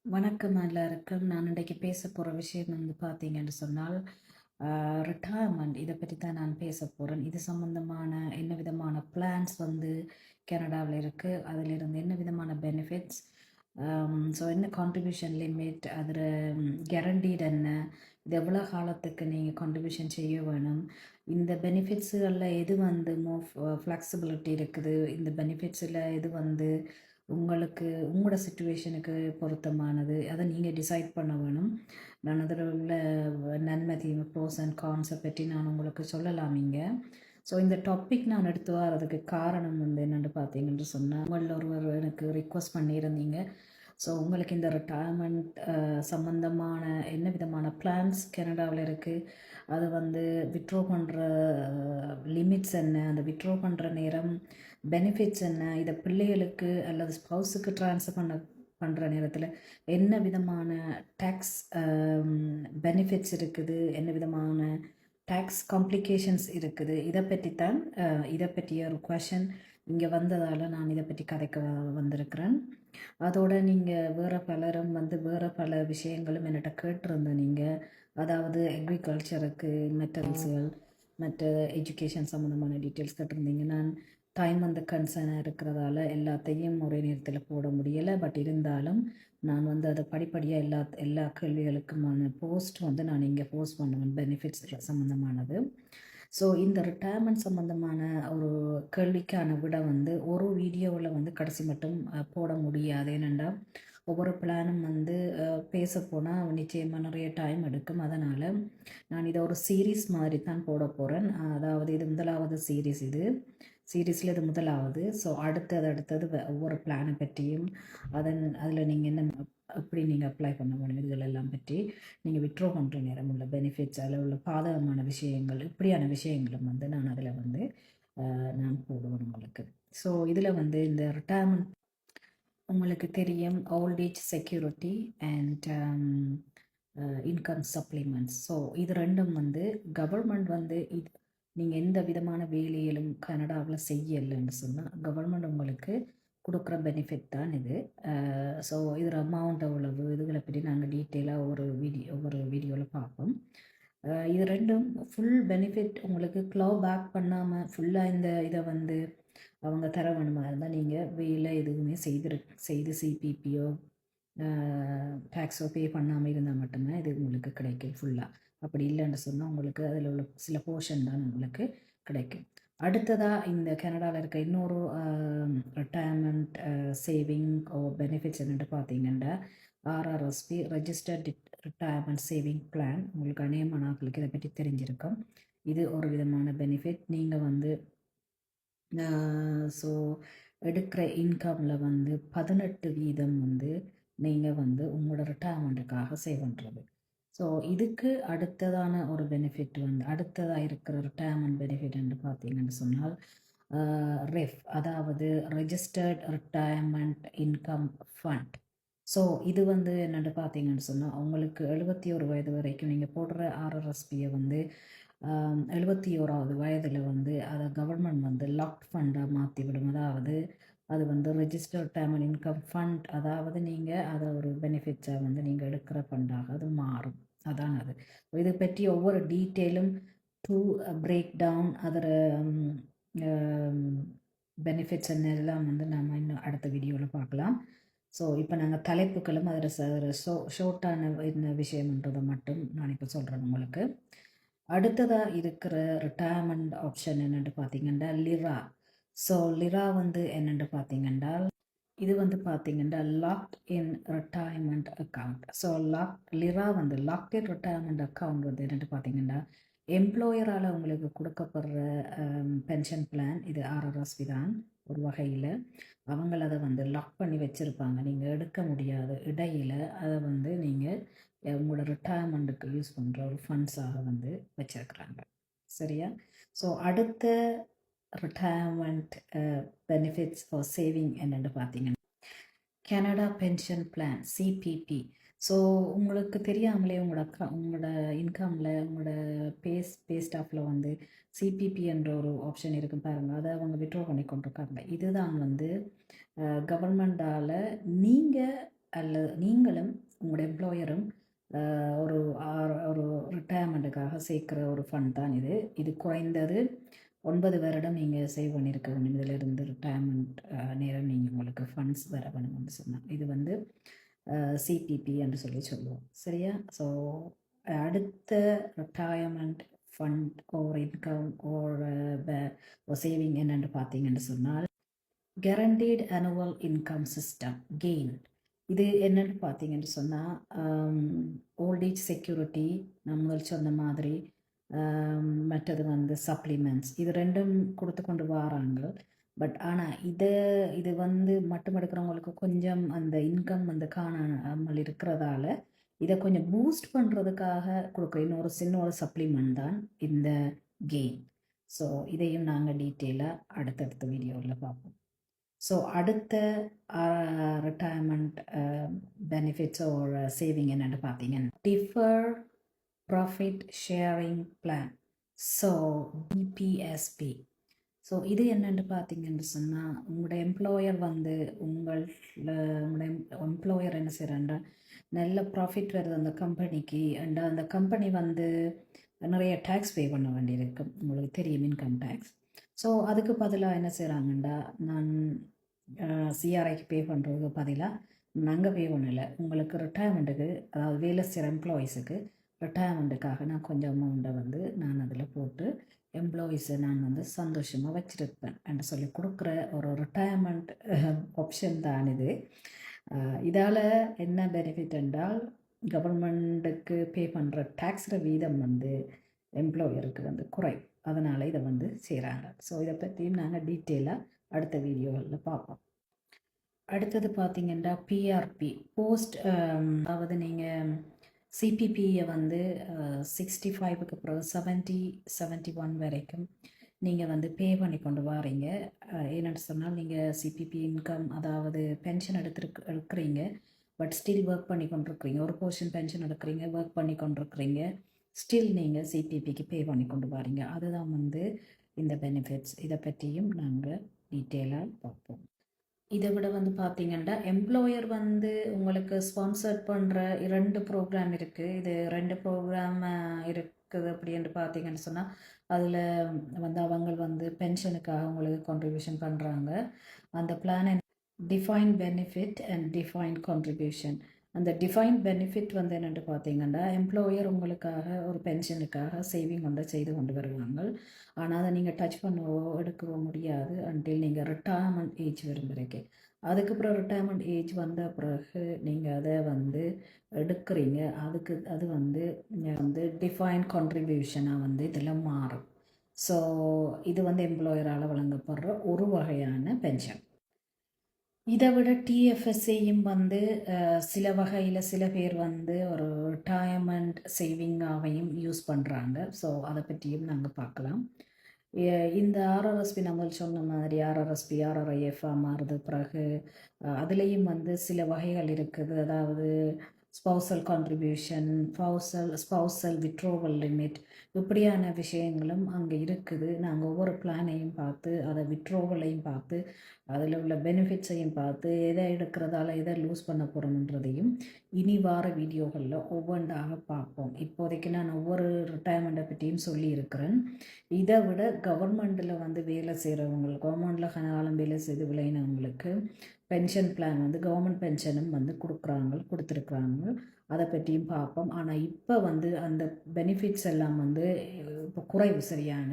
வணக்கம் எல்லாருக்கும். நான் இன்றைக்கு பேச போகிற விஷயம் வந்து பார்த்தீங்கன்னு சொன்னால் ரிட்டையர்மெண்ட். இதை பற்றி தான் நான் பேச போகிறேன். இது சம்மந்தமான என்ன விதமான பிளான்ஸ் வந்து கனடாவில் இருக்குது, அதிலிருந்து என்ன விதமான பெனிஃபிட்ஸ், ஸோ என்ன கான்ட்ரிபியூஷன் லிமிட், அதில் கேரண்டீட் என்ன, இது எவ்வளோ காலத்துக்கு நீங்கள் கான்ட்ரிபியூஷன் செய்ய வேணும், இந்த பெனிஃபிட்ஸுகளில் எது வந்து மோர் ஃப்ளெக்சிபிலிட்டி இருக்குது, இந்த பெனிஃபிட்ஸில் எது வந்து உங்களுக்கு உங்களோட சிச்சுவேஷனுக்கு பொருத்தமானது, அதை நீங்கள் டிசைட் பண்ண வேணும். நான் அதில் உள்ள நன்மை தீமை ப்ரோஸ் அண்ட் கான்ஸை பற்றி நான் உங்களுக்கு சொல்லலாம் இங்கே. ஸோ இந்த டாபிக் நான் எடுத்து வரதுக்கு காரணம் வந்து என்னென்னு பார்த்தீங்கன்னு சொன்னால், உங்களில் ஒருவர் எனக்கு ரிக்வஸ்ட் பண்ணியிருந்தீங்க. ஸோ உங்களுக்கு இந்த ரிட்டையர்மெண்ட் சம்மந்தமான என்ன விதமான பிளான்ஸ் கனடாவில் இருக்குது, அது வந்து விட்ரோ பண்ணுற லிமிட்ஸ் என்ன, அந்த விட்ரோ பண்ணுற நேரம் பெனிஃபிட்ஸ் என்ன, இதை பிள்ளைகளுக்கு அல்லது ஸ்பவுஸுக்கு ட்ரான்ஸ்ஃபர் பண்ணுற நேரத்தில் என்ன விதமான டேக்ஸ் பெனிஃபிட்ஸ் இருக்குது, என்ன விதமான டேக்ஸ் காம்ப்ளிகேஷன்ஸ் இருக்குது, இதை பற்றிய ஒரு கொஷன் இங்கே வந்ததால் நான் இதை பற்றி கதைக்க வந்திருக்கிறேன். அதோட நீங்கள் வேறு பலரும் வந்து வேறு பல விஷயங்களும் என்கிட்ட கேட்டிருந்தேன். நீங்கள் அதாவது அக்ரிகல்ச்சருக்கு மெட்டல்ஸுகள், மற்ற எஜுகேஷன் சம்மந்தமான டீட்டெயில்ஸ் கேட்டிருந்தீங்க. நான் டைம் வந்து கன்சர்னாக இருக்கிறதால எல்லாத்தையும் ஒரே நேரத்தில் போட முடியலை. பட் இருந்தாலும் நான் வந்து அதை படிப்படியாக எல்லா கேள்விகளுக்குமான போஸ்ட் வந்து நான் இங்கே போஸ்ட் பண்ணுவேன், பெனிஃபிட்ஸ் சம்மந்தமானது. ஸோ இந்த ரிட்டையர்மெண்ட் சம்மந்தமான ஒரு கேள்விக்கான விட வந்து ஒரு வீடியோவில் வந்து கடைசி மட்டும் போட முடியாது. ஏனெண்டா ஒவ்வொரு பிளானும் வந்து பேச போனால் நிச்சயமாக நிறைய டைம் எடுக்கும். அதனால் நான் இதை ஒரு சீரீஸ் மாதிரி தான் போட போகிறேன். அதாவது இது முதலாவது சீரீஸ், சீரீஸில் இது முதலாவது. ஸோ அடுத்தது ஒவ்வொரு பிளானை பற்றியும் அதில் நீங்கள் என்ன எப்படி நீங்கள் அப்ளை பண்ண முடியும், இதுகள் எல்லாம் பற்றி நீங்கள் விட்ரோ பண்ணுற நேரம் உள்ள பெனிஃபிட்ஸ், அதில் உள்ள பாதகமான விஷயங்கள், இப்படியான விஷயங்களும் வந்து நான் அதில் வந்து நான் போடுவேன் உங்களுக்கு. ஸோ இதில் வந்து இந்த ரிட்டையர்மெண்ட் உங்களுக்கு தெரியும், old age security and income supplements. So இது ரெண்டும் வந்து கவர்மெண்ட் வந்து இது நீங்கள் எந்த விதமான வேலையிலும் கனடாவில் செய்யலைன்னு சொன்னால் கவர்மெண்ட் உங்களுக்கு கொடுக்குற பெனிஃபிட் தான் இது. ஸோ இதில் அமௌண்ட் எவ்வளவு, இதுகளை பற்றி நாங்கள் டீட்டெயிலாக ஒவ்வொரு வீடியோவில் பார்ப்போம். இது ரெண்டும் ஃபுல் பெனிஃபிட் உங்களுக்கு க்ளவ் பேக் பண்ணாமல் ஃபுல்லாக இந்த இதை வந்து அவங்க தர வேணுமா இருந்தால் நீங்கள் வேலை எதுவுமே செய்து சிபிபியோ டேக்ஸோ பே பண்ணாமல் இருந்தால் மட்டுமே இது உங்களுக்கு கிடைக்கும் ஃபுல்லாக. அப்படி இல்லைன்னு சொன்னால் உங்களுக்கு அதில் உள்ள சில போர்ஷன் தான் உங்களுக்கு கிடைக்கும். அடுத்ததாக இந்த கனடாவில் இருக்க இன்னொரு ரிட்டையர்மெண்ட் சேவிங் பெனிஃபிட்ஸ் என்னென்னு பார்த்தீங்கன்னா RRSP, registered retirement saving plan. உங்களுக்கு அநேகமான ஆட்களுக்கு இதை பற்றி தெரிஞ்சிருக்கும். இது ஒரு விதமான பெனிஃபிட். நீங்கள் வந்து ஸோ எடுக்கிற இன்கமில் வந்து 18% வந்து நீங்கள் வந்து உங்களோட ரிட்டையர்மெண்ட்டுக்காக சேவ் பண்ணுறது. ஸோ இதுக்கு அடுத்ததான ஒரு பெனிஃபிட் வந்து அடுத்ததாக இருக்கிற ரிட்டையர்மெண்ட் பெனிஃபிட் என்று பார்த்தீங்கன்னு சொன்னால் ரெஃப், அதாவது registered retirement income fund. So இது வந்து என்னென்னு பார்த்தீங்கன்னு சொன்னால் உங்களுக்கு 71 வயது வரைக்கும் நீங்கள் போடுற ஆர்ஆர்எஸ்பியை வந்து 71வது வயதில் வந்து அதை கவர்மெண்ட் வந்து லாக்ட் ஃபண்டாக மாற்றிவிடும். அதாவது அது வந்து ரெஜிஸ்டர்ட் ரிட்டையர்மெண்ட் இன்கம் ஃபண்ட், அதாவது நீங்கள் அதை ஒரு பெனிஃபிட்ஸாக வந்து நீங்கள் எடுக்கிற ஃபண்டாக அது மாறும். அதான் அது. இதை பற்றி ஒவ்வொரு டீட்டெயிலும் டு பிரேக் டவுன் அதில் பெனிஃபிட்ஸ் என்னெல்லாம் வந்து நம்ம இன்னும் அடுத்த வீடியோவில் பார்க்கலாம். ஸோ இப்போ நாங்கள் தலைப்புகளும் அதில் ஷோர்ட்டான என்ன விஷயம்ன்றதை மட்டும் நான் இப்போ சொல்கிறேன் உங்களுக்கு. அடுத்ததாக இருக்கிற ரிட்டையர்மெண்ட் ஆப்ஷன் என்னென்னு பார்த்தீங்கன்னா லிரா. ஸோ லிரா வந்து என்னென்னு பார்த்தீங்கன்னா இது வந்து பார்த்தீங்கன்னா லாக்ட் இன் ரிட்டையர்மெண்ட் அக்கௌண்ட். ஸோ லிரா வந்து லாக்ட் இன் ரிட்டையர்மெண்ட் அக்கௌண்ட் வந்து என்னென்னு பார்த்தீங்கன்னா எம்ப்ளாயரால் உங்களுக்கு கொடுக்கப்படுற பென்ஷன் பிளான். இது ஆர்ஆர்எஸ்பி தான் ஒரு வகையில். அவங்கள அதை வந்து லாக் பண்ணி வச்சுருப்பாங்க, நீங்கள் எடுக்க முடியாத இடையில் அதை வந்து நீங்கள் உங்களோட ரிட்டையர்மெண்ட்டுக்கு யூஸ் பண்ணுற ஒரு ஃபண்ட்ஸாக வந்து வச்சுருக்குறாங்க. சரியா? ஸோ அடுத்த ரிட்டையர்மெண்ட் பெனிஃபிட்ஸ் ஃபார் சேவிங் என்னென்னு பார்த்தீங்கன்னா Canada pension plan, CPP. So உங்களுக்கு தெரியாமலே உங்களோட இன்கமில் உங்களோட பே ஸ்டாஃபில் வந்து சிபிபி என்ற ஒரு ஆப்ஷன் இருக்கும் பாருங்கள், அதை அவங்க விட்ரோ பண்ணி கொண்டிருக்காங்க. இதுதான் வந்து கவர்மெண்டால் நீங்கள் அல்லது நீங்களும் உங்களோட எம்ப்ளாயரும் ஒரு ஒரு ரிட்டையர்மெண்ட்டுக்காக சேர்க்குற ஒரு ஃபண்ட் தான் இது. இது குறைந்தது 9 வருடம் நீங்கள் சேவ் பண்ணியிருக்க வேண்டும். இதிலிருந்து ரிட்டையர்மெண்ட் நேரம் நீங்கள் உங்களுக்கு ஃபண்ட்ஸ் வர வேணும்னு சொன்னால் இது வந்து சிபிபி என்று சொல்லுவோம். சரியா? ஸோ அடுத்த ரிட்டையர்மெண்ட் ஃபண்ட் ஓர் இன்கம் ஓர் சேவிங் என்னென்று பார்த்தீங்கன்னு சொன்னால் guaranteed annual income system gain. இது என்னென்னு பார்த்தீங்கன்னு சொன்னால் ஓல்டேஜ் செக்யூரிட்டி நம்ம சொன்ன மாதிரி, மற்றது வந்து சப்ளிமெண்ட்ஸ், இது ரெண்டும் கொடுத்து கொண்டு வராங்க. பட் ஆனால் இது வந்து மட்டும் எடுக்கிறவங்களுக்கு கொஞ்சம் அந்த இன்கம் வந்து காணாமல் இருக்கிறதால இதை கொஞ்சம் பூஸ்ட் பண்ணுறதுக்காக கொடுக்குற இன்னொரு சின்ன ஒரு சப்ளிமெண்ட் தான் இந்த கெயின். ஸோ இதையும் நாங்கள் டீட்டெயிலாக அடுத்தடுத்த வீடியோவில் பார்ப்போம். ஸோ அடுத்த ரிட்டையர்மெண்ட் பெனிஃபிட்ஸ் ஒரு சேவிங் என்னென்னு பார்த்தீங்கன்னா differ profit sharing plan, so DPSP. So இது என்னென்னு பார்த்தீங்கன்னு சொன்னால் உங்களோட எம்ப்ளாயர் வந்து உங்களோட எம்ப்ளாயர் என்ன செய்கிறாண்டா நல்ல ப்ராஃபிட் வருது அந்த கம்பெனிக்கு, அண்ட் அந்த கம்பெனி வந்து நிறைய டேக்ஸ் பே பண்ண வேண்டியிருக்கும், உங்களுக்கு தெரியும், இன்கம் டேக்ஸ். ஸோ அதுக்கு பதிலாக என்ன செய்கிறாங்கண்டா, நான் சிஆர்ஐக்கு பே பண்ணுறதுக்கு பதிலாக நாங்கள் பே பண்ணலை, உங்களுக்கு ரிட்டையர்மெண்ட்டுக்கு, அதாவது வேலை செய்கிற எம்ப்ளாயீஸுக்கு ரிட்டையர்மெண்ட்டுக்காக நான் கொஞ்சம் அமௌண்ட்டை வந்து நான் அதில் போட்டு எம்ப்ளாயீஸை நான் வந்து சந்தோஷமாக வச்சுருப்பேன் என்று சொல்லி கொடுக்குற ஒரு ரிட்டையர்மெண்ட் ஆப்ஷன் தான் இது. இதால் என்ன பெனிஃபிட் என்றால் கவர்மெண்ட்டுக்கு பே பண்ணுற டேக்ஸில் வீதம் வந்து எம்ப்ளாயருக்கு வந்து குறை, அதனால் இதை வந்து செய்கிறாங்க. ஸோ இதை பற்றியும் நாங்கள் டீட்டெயிலாக அடுத்த வீடியோவில் பார்ப்போம். அடுத்தது பார்த்திங்கன்னா பிஆர்பி போஸ்ட், அதாவது நீங்கள் சிபிபியை வந்து 65க்கு பிறகு 71 வரைக்கும் நீங்கள் வந்து பே பண்ணி கொண்டு வரீங்க. என்னென்னு சொன்னால் நீங்கள் சிபிபி இன்கம், அதாவது பென்ஷன் எடுக்கிறீங்க, பட் ஸ்டில் ஒர்க் பண்ணி கொண்டிருக்கிறீங்க, ஒரு போர்ஷன் பென்ஷன் எடுக்கிறீங்க, ஒர்க் பண்ணி கொண்டிருக்கிறீங்க, ஸ்டில் நீங்கள் சிபிபிக்கு பே பண்ணி கொண்டு வரீங்க. அதுதான் வந்து இந்த பெனிஃபிட்ஸ். இதை பற்றியும் நாங்கள் டீட்டெயிலாக பார்ப்போம். இதை விட வந்து பார்த்திங்கன்னா எம்ப்ளாயர் வந்து உங்களுக்கு ஸ்பான்சர் பண்ணுற 2 ப்ரோக்ராம் இருக்குது. இது 2 ப்ரோக்ராம் இருக்குது அப்படின்னு பார்த்தீங்கன்னு சொன்னால் அதில் வந்து அவங்க வந்து பென்ஷனுக்காக உங்களுக்கு கான்ட்ரிபியூஷன் பண்ணுறாங்க. அந்த plan defined benefit and defined contribution. அந்த டிஃபைன்ட் பெனிஃபிட் வந்து என்னென்னு பார்த்தீங்கன்னா எம்ப்ளாயர் உங்களுக்காக ஒரு பென்ஷனுக்காக சேவிங் வந்து செய்து கொண்டு வருவாங்க. ஆனால் அதை நீங்கள் டச் பண்ணவோ எடுக்கவோ முடியாது அன்டில் நீங்கள் ரிட்டையர்மெண்ட் ஏஜ் வரும் வரைக்கும். அதுக்கப்புறம் ரிட்டையர்மெண்ட் ஏஜ் வந்த பிறகு நீங்கள் அதை வந்து எடுக்கிறீங்க, அது வந்து டிஃபைன்ட் கான்ட்ரிபியூஷனாக வந்து இதில் மாறும். ஸோ இது வந்து எம்ப்ளாயரால் வழங்கப்படுற ஒரு வகையான பென்ஷன். இதை விட டிஎஃப்எஸ்ஏயும் வந்து சில வகையில் சில பேர் வந்து ஒரு ரிட்டையர்மெண்ட் சேவிங்காகவும் யூஸ் பண்ணுறாங்க. ஸோ அதை பற்றியும் நாங்கள் பார்க்கலாம். இந்த ஆர்ஆர்எஸ்பி நம்ம சொன்ன மாதிரி ஆர்ஆர்எஸ்பி ஆர்ஆர்ஐஎஃபாக மாறுது பிறகு அதுலேயும் வந்து சில வகைகள் இருக்குது. அதாவது ஸ்பௌசல் கான்ட்ரிபியூஷன், ஸ்பௌசல் விட்ரோவல் லிமிட், இப்படியான விஷயங்களும் அங்கே இருக்குது. நாங்கள் ஒவ்வொரு பிளானையும் பார்த்து அதை விட்ரோவலையும் பார்த்து அதில் உள்ள பெனிஃபிட்ஸையும் பார்த்து எதை எடுக்கிறதால எதை லூஸ் பண்ண போகிறோம்ன்றதையும் இனி வார வீடியோகளில் ஒவ்வொன்றாக பார்ப்போம். இப்போதைக்கு நான் ஒவ்வொரு ரிட்டையர்மெண்ட்டை பற்றியும் சொல்லியிருக்கிறேன். இதை விட கவர்மெண்ட்டில் வந்து வேலை செய்கிறவங்களுக்கு, கவர்மெண்ட்டில் காலம் வேலை செய்து விளையினவங்களுக்கு பென்ஷன் பிளான் வந்து கவர்மெண்ட் பென்ஷனும் வந்து கொடுத்துருக்குறாங்க. அதை பற்றியும் பார்ப்போம். ஆனால் இப்போ வந்து அந்த பெனிஃபிட்ஸ் எல்லாம் வந்து இப்போ குறைவு, சரியான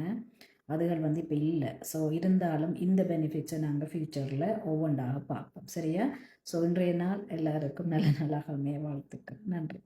அதுகள் வந்து இப்போ இல்லை. ஸோ இருந்தாலும் இந்த பெனிஃபிட்ஸை நாங்கள் ஃப்யூச்சரில் ஒவ்வொன்றாக பார்ப்போம். சரியா? ஸோ இன்றைய நாள் எல்லாருக்கும் நல்ல நாளாக அமைய வாழ்த்துக்கள். நன்றி.